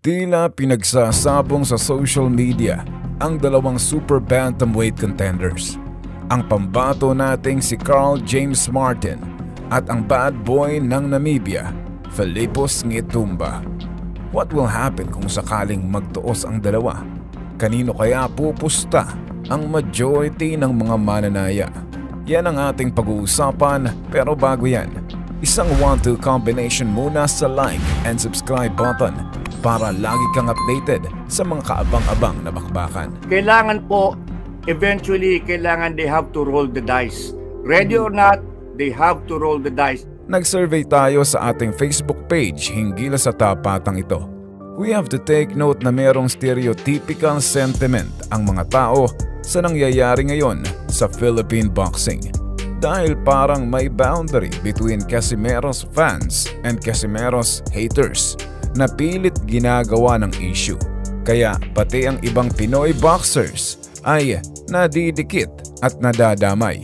Tila pinagsasabong sa social media ang dalawang super bantamweight contenders. Ang pambato nating si Carl James Martin at ang bad boy ng Namibia, Philippos Ngitumba. What will happen kung sakaling magtuos ang dalawa? Kanino kaya pupusta ang majority ng mga mananaya? Yan ang ating pag-uusapan, pero bago yan, isang 1-2 combination muna sa like and subscribe button para lagi kang updated sa mga kaabang-abang na bakbakan. Kailangan po, eventually, kailangan they have to roll the dice. Ready or not, they have to roll the dice. Nag-survey tayo sa ating Facebook page hinggil sa tapatang ito. We have to take note na merong stereotypical sentiment ang mga tao sa nangyayari ngayon sa Philippine boxing. Dahil parang may boundary between Casimero's fans and Casimero's haters na pilit ginagawa ng issue. Kaya pati ang ibang Pinoy boxers ay nadidikit at nadadamay.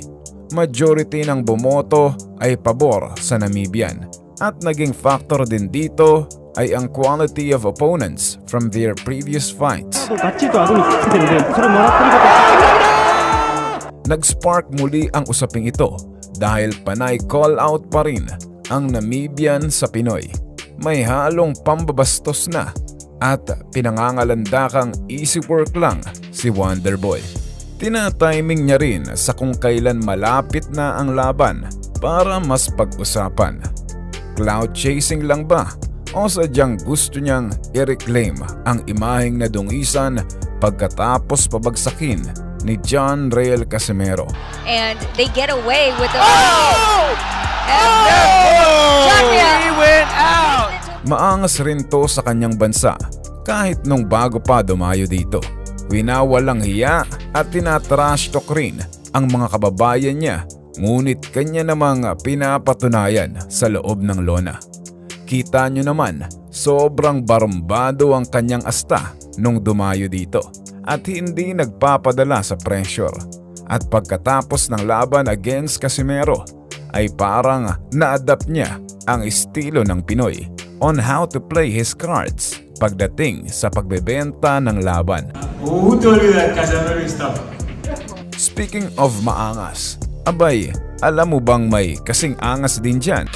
Majority ng bumoto ay pabor sa Namibian at naging factor din dito ay ang quality of opponents from their previous fights. Nag-spark muli ang usaping ito dahil panay call-out pa rin ang Namibian sa Pinoy. May halong pambabastos na at pinangangalandakang easy work lang si Wonderboy. Tinatiming niya rin sa kung kailan malapit na ang laban para mas pag-usapan. Cloud chasing lang ba o sadyang gusto niyang i-reclaim ang imaheng nadungisan pagkatapos pabagsakin ni John Real Casimero? And they get away with the... He went out! Maangas rin to sa kanyang bansa kahit nung bago pa dumayo dito. Winawalang hiya at tinatrash talk rin ang mga kababayan niya, ngunit kanya namang pinapatunayan sa loob ng lona. Kita nyo naman, sobrang barumbado ang kanyang asta nung dumayo dito at hindi nagpapadala sa pressure. At pagkatapos ng laban against Casimero ay parang na-adapt niya ang estilo ng Pinoy on how to play his cards pagdating sa pagbebenta ng laban. Who told you that Casimero is tough? Speaking of maangas, abay, alam mo bang may kasing angas din dyan?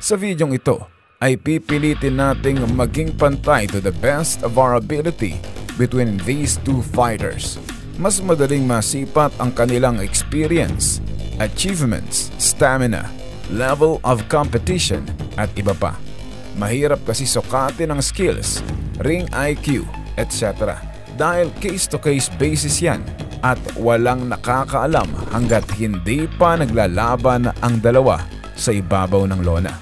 Sa videong ito ay pipilitin nating maging pantay to the best of our ability between these two fighters. Mas madaling masipat ang kanilang experience, achievements, stamina, level of competition at iba pa. Mahirap kasi sukatin ang skills, ring IQ, etc. Dahil case-to-case basis yan at walang nakakaalam hanggat hindi pa naglalaban ang dalawa sa ibabaw ng lona.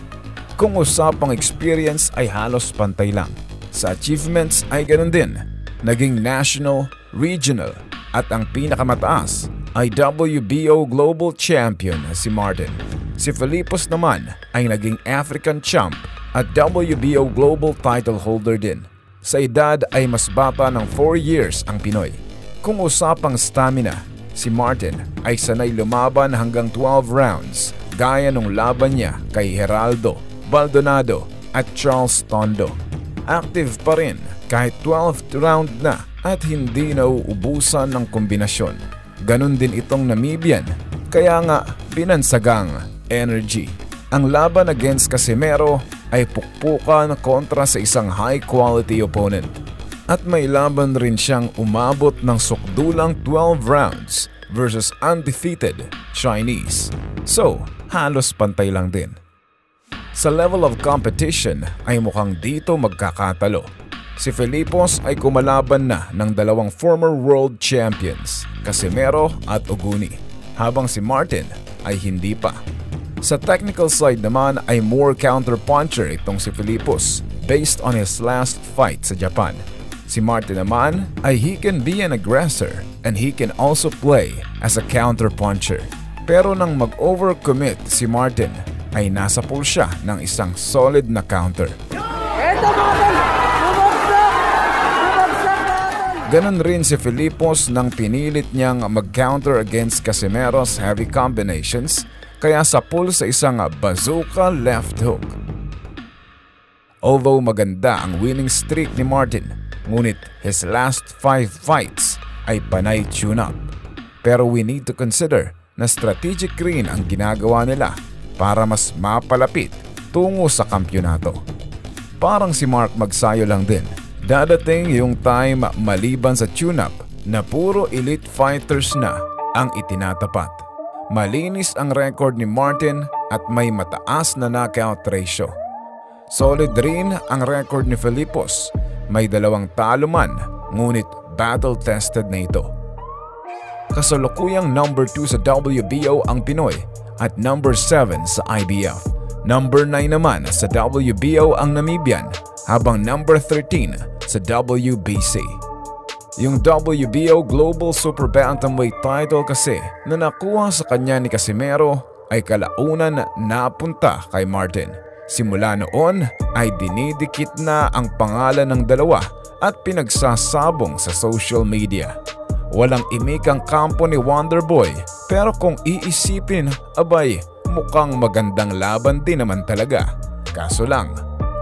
Kung usapang experience ay halos pantay lang. Sa achievements ay ganun din. Naging national, regional at ang pinakamataas ay WBO Global Champion si Martin. Si Philippos naman ay naging African Champ at WBO Global Title Holder din. Sa edad ay mas bata ng 4 years ang Pinoy. Kung usapang stamina, si Martin ay sanay lumaban hanggang 12 rounds gaya nung laban niya kay Geraldo Baldonado at Charles Tondo. Active pa rin kahit 12th round na at hindi nauubusan ng kombinasyon. Ganon din itong Namibian, kaya nga binansagang energy. Ang laban against Casimero ay pukpukan kontra sa isang high-quality opponent. At may laban rin siyang umabot ng sukdulang 12 rounds versus undefeated Chinese. So, halos pantay lang din. Sa level of competition ay mukhang dito magkakatalo. Si Philippos ay kumalaban na ng dalawang former world champions, Casimero at Oguni, habang si Martin ay hindi pa. Sa technical side naman ay more counter-puncher itong si Philippos based on his last fight sa Japan. Si Martin naman ay he can be an aggressor and he can also play as a counter-puncher. Pero nang mag-overcommit si Martin ay nasa pool siya ng isang solid na counter. Ganon rin si Philippos nang pinilit niyang mag-counter against Casimero's heavy combinations kaya sa pool sa isang bazooka left hook. Although maganda ang winning streak ni Martin, ngunit his last 5 fights ay panay tune-up. Pero we need to consider na strategic rin ang ginagawa nila para mas mapalapit tungo sa kampyonato. Parang si Mark Magsayo lang din. Dadating yung time maliban sa tune-up na puro elite fighters na ang itinatapat. Malinis ang record ni Martin at may mataas na knockout ratio. Solid rin ang record ni Filipos. May 2 talo man, ngunit battle-tested na ito. Kasalukuyang number 2 sa WBO ang Pinoy at number 7 sa IBF. Number 9 naman sa WBO ang Namibian habang number 13 sa WBC. Yung WBO Global Super Bantamweight title kasi na nakuha sa kanya ni Casimero ay kalaunan napunta kay Martin. Simula noon ay dinidikit na ang pangalan ng dalawa at pinagsasabong sa social media. Walang imikang kampo ni Wonderboy pero kung iisipin, abay, mukhang magandang laban din naman talaga. Kaso lang,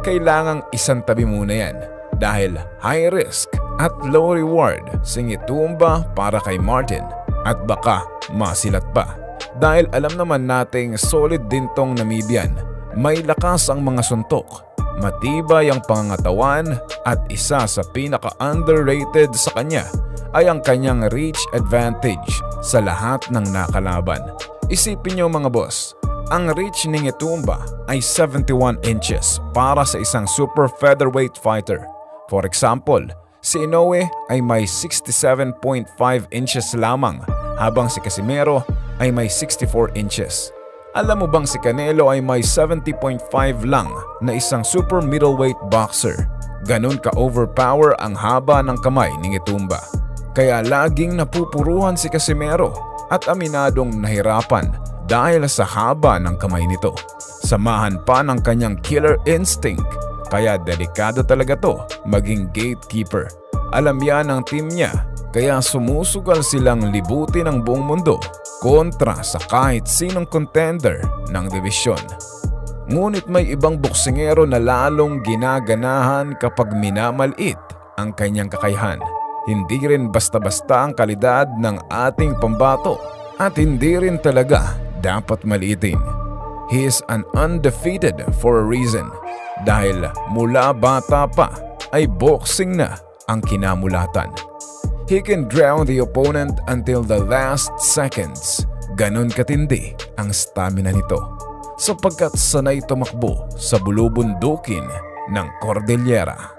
kailangang isantabi muna yan dahil high risk at low reward singitumba para kay Martin at baka masilat pa. Dahil alam naman nating solid din tong Namibian. May lakas ang mga suntok, matibay ang pangangatawan at isa sa pinaka-underrated sa kanya ay ang kanyang reach advantage sa lahat ng nakalaban. Isipin nyo mga boss, ang reach ni Ngetumba ay 71 inches para sa isang super featherweight fighter. For example, si Inoue ay may 67.5 inches lamang habang si Casimero ay may 64 inches. Alam mo bang si Canelo ay may 70.5 lang na isang super middleweight boxer? Ganun ka-overpower ang haba ng kamay ni Ngetumba. Kaya laging napupuruhan si Casimero at aminadong nahirapan dahil sa haba ng kamay nito. Samahan pa ng kanyang killer instinct, kaya delikado talaga to maging gatekeeper. Alam yan ng team niya, kaya sumusugal silang libutin ang buong mundo kontra sa kahit sinong contender ng division. Ngunit may ibang boksingero na lalong ginaganahan kapag minamaliit ang kanyang kakayahan. Hindi rin basta-basta ang kalidad ng ating pambato at hindi rin talaga dapat maliitin. He is an undefeated for a reason dahil mula bata pa ay boxing na ang kinamulatan. He can drown the opponent until the last seconds. Ganon katindi ang stamina nito sapagkat sanay tumakbo sa bulubundukin ng Cordillera.